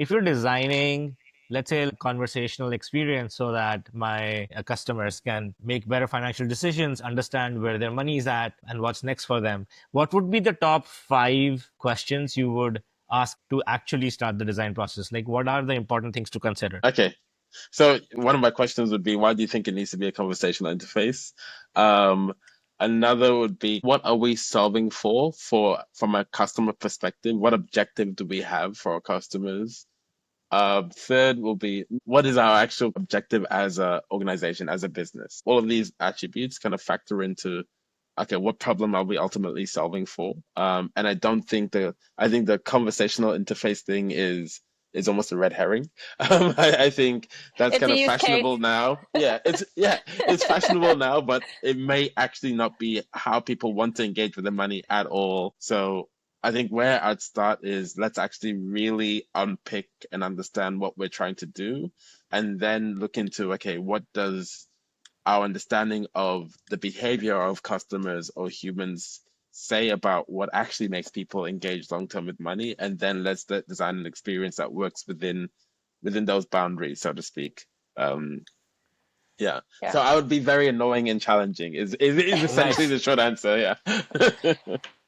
if you're designing, let's say, a conversational experience so that my customers can make better financial decisions, understand where their money is at and what's next for them, what would be the top 5 questions you would ask to actually start the design process? Like, what are the important things to consider? Okay. So one of my questions would be, why do you think it needs to be a conversational interface? Um, Another would be, what are we solving for from a customer perspective? What objective do we have for our customers? Third will be, what is our actual objective as a organization, as a business? All of these attributes kind of factor into, okay, what problem are we ultimately solving for? And I think the conversational interface thing is almost a red herring. I think that's It's kind a of use case. fashionable now. It's fashionable now, but it may actually not be how people want to engage with the money at all. So I think where I'd start is, let's actually really unpick and understand what we're trying to do, and then look into, okay, what does our understanding of the behavior of customers or humans say about what actually makes people engage long term with money, and then let's design an experience that works within those boundaries, so to speak. Um, yeah. Yeah. So I would be very annoying and challenging is essentially Nice. the short answer. Yeah.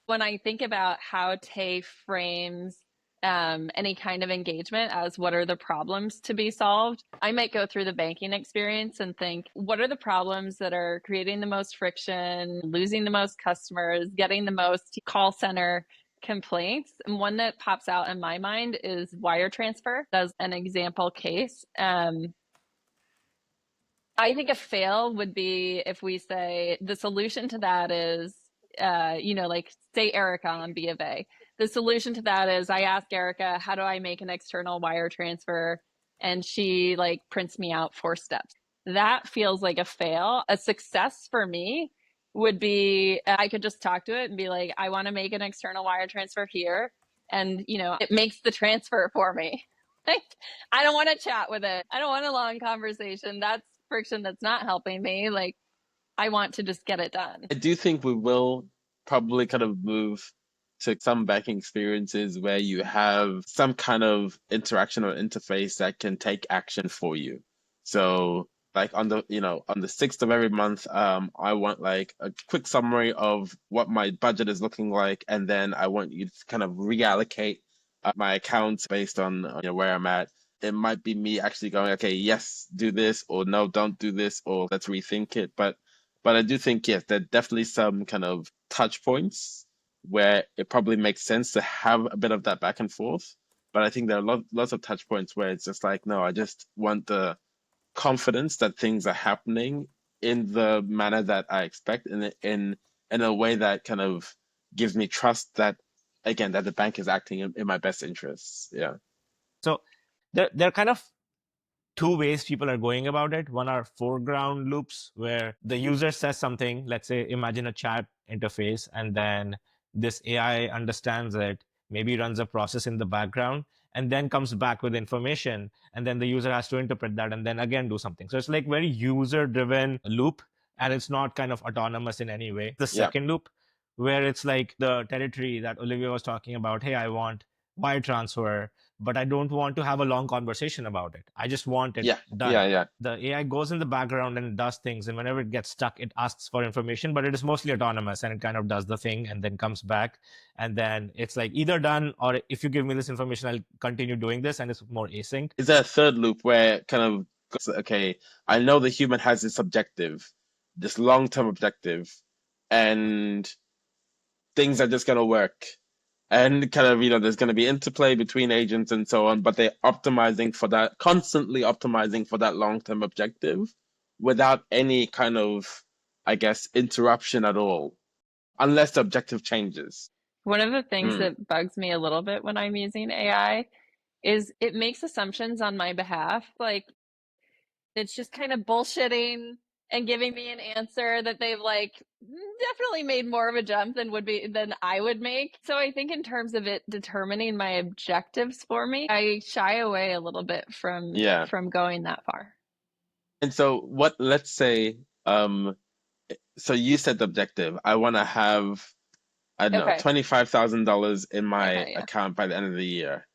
When I think about how Tay frames any kind of engagement as what are the problems to be solved, I might go through the banking experience and think, what are the problems that are creating the most friction, losing the most customers, getting the most call center complaints? And one that pops out in my mind is wire transfer as an example case. I think a fail would be if we say the solution to that is, like say Erica on B of A. The solution to that is I ask Erica, how do I make an external wire transfer? And she like prints me out 4 steps. That feels like a fail. A success for me would be I could just talk to it and be like, I want to make an external wire transfer here. And, it makes the transfer for me. Like, I don't want to chat with it. I don't want a long conversation. That's friction that's not helping me. Like, I want to just get it done. I do think we will probably kind of move to some banking experiences where you have some kind of interaction or interface that can take action for you. So like on the 6th of every month, I want like a quick summary of what my budget is looking like, and then I want you to kind of reallocate my accounts based on where I'm at. It might be me actually going, okay, yes, do this, or no, don't do this, or let's rethink it. But I do think, yes, there are definitely some kind of touch points where it probably makes sense to have a bit of that back and forth. But I think there are lots of touch points where it's just like, no, I just want the confidence that things are happening in the manner that I expect, in a way that kind of gives me trust that, again, that the bank is acting in my best interests. Yeah. So there are kind of 2 ways people are going about it. One are foreground loops where the user says something, let's say, imagine a chat interface, and then this AI understands it, maybe runs a process in the background, and then comes back with information. And then the user has to interpret that and then again do something. So it's like very user driven loop, and it's not kind of autonomous in any way. The Yeah. second loop, where it's like the territory that Olivia was talking about, hey, I want wire transfer, but I don't want to have a long conversation about it. I just want it Yeah. Yeah. done. Yeah. The AI goes in the background and does things, and whenever it gets stuck, it asks for information, but it is mostly autonomous, and it kind of does the thing and then comes back. And then it's like either done, or if you give me this information, I'll continue doing this, and it's more async. Is there a third loop where kind of, okay, I know the human has this objective, this long-term objective, and things are just going to work. And kind of, there's going to be interplay between agents and so on, but they're optimizing for that, constantly optimizing for that long-term objective without any kind of, I guess, interruption at all, unless the objective changes. One of the things Mm. that bugs me a little bit when I'm using AI is it makes assumptions on my behalf. Like, it's just kind of bullshitting and giving me an answer that they've like definitely made more of a jump than I would make. So I think in terms of it determining my objectives for me, I shy away a little bit Yeah. from going that far. And so let's say, um, so you set the objective. I want to have, I don't know, Okay. $25,000 in my Okay, yeah. account by the end of the year.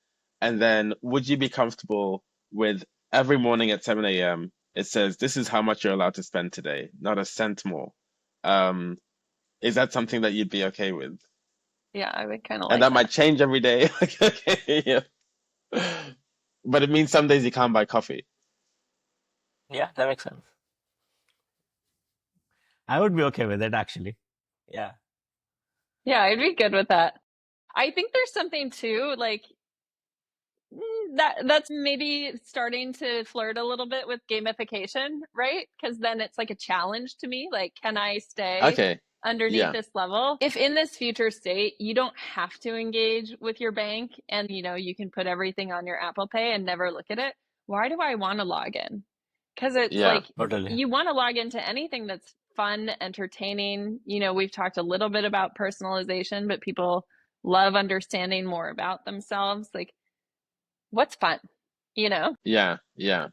And then would you be comfortable with every morning at 7 a.m. it says this is how much you're allowed to spend today, not a cent more. Um, is that something that you'd be okay with? Yeah, I would kind of And like that that. might change every day. Like, okay, yeah. But it means some days you can't buy coffee. Yeah, that makes sense. I would be okay with it actually. Yeah. Yeah, I'd be good with that. I think there's something too, like that's maybe starting to flirt a little bit with gamification, right? Because then it's like a challenge to me. Like, can I stay Okay. underneath Yeah. this level? If in this future state, you don't have to engage with your bank and you can put everything on your Apple Pay and never look at it, why do I want to log in? Because it's Yeah. like Totally. you want to log into anything that's fun, entertaining. We've talked a little bit about personalization, but people love understanding more about themselves. Like, what's fun, you know? Yeah. Yeah.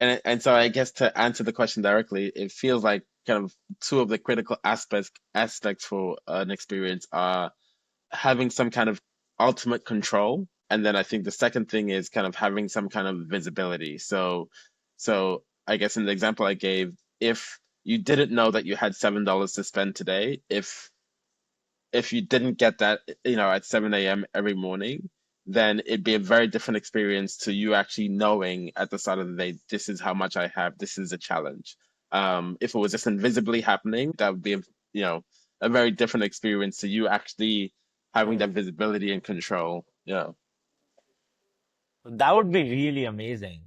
And so I guess to answer the question directly, it feels like kind of two of the critical aspects for an experience are having some kind of ultimate control. And then I think the second thing is kind of having some kind of visibility. So I guess in the example I gave, if you didn't know that you had $7 to spend today, if you didn't get that, at 7 a.m. every morning, then it'd be a very different experience to you actually knowing at the start of the day, this is how much I have, this is a challenge. If it was just invisibly happening, that would be a very different experience to you actually having that visibility and control. Yeah. That would be really amazing.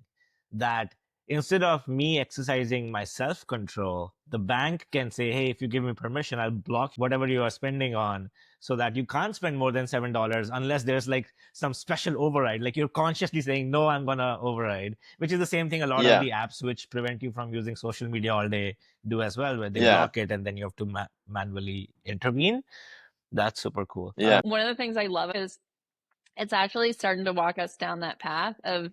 That instead of me exercising my self control, the bank can say, hey, if you give me permission, I'll block whatever you are spending on so that you can't spend more than $7 unless there's like some special override. Like you're consciously saying, no, I'm going to override, which is the same thing a lot of Yeah. the apps which prevent you from using social media all day do as well, where they Yeah. block it and then you have to manually intervene. That's super cool. Yeah. One of the things I love is it's actually starting to walk us down that path of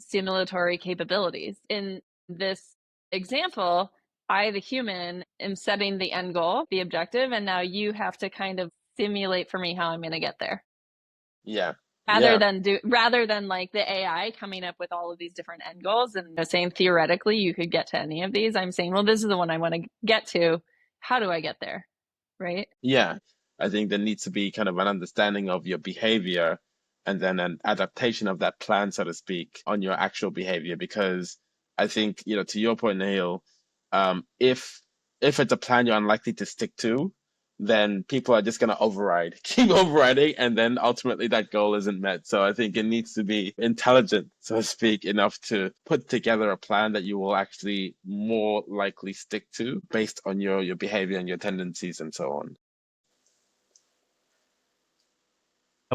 simulatory capabilities. In this example, I, the human, am setting the end goal, the objective, and now you have to kind of simulate for me how I'm going to get there. Yeah. Rather Yeah. than like the AI coming up with all of these different end goals and saying theoretically you could get to any of these, I'm saying, well, this is the one I want to get to. How do I get there? Right? Yeah, I think there needs to be kind of an understanding of your behavior and then an adaptation of that plan, so to speak, on your actual behavior. Because I think, to your point, Neil, if it's a plan you're unlikely to stick to, then people are just going to override, keep overriding, and then ultimately that goal isn't met. So I think it needs to be intelligent, so to speak, enough to put together a plan that you will actually more likely stick to based on your behavior and your tendencies and so on.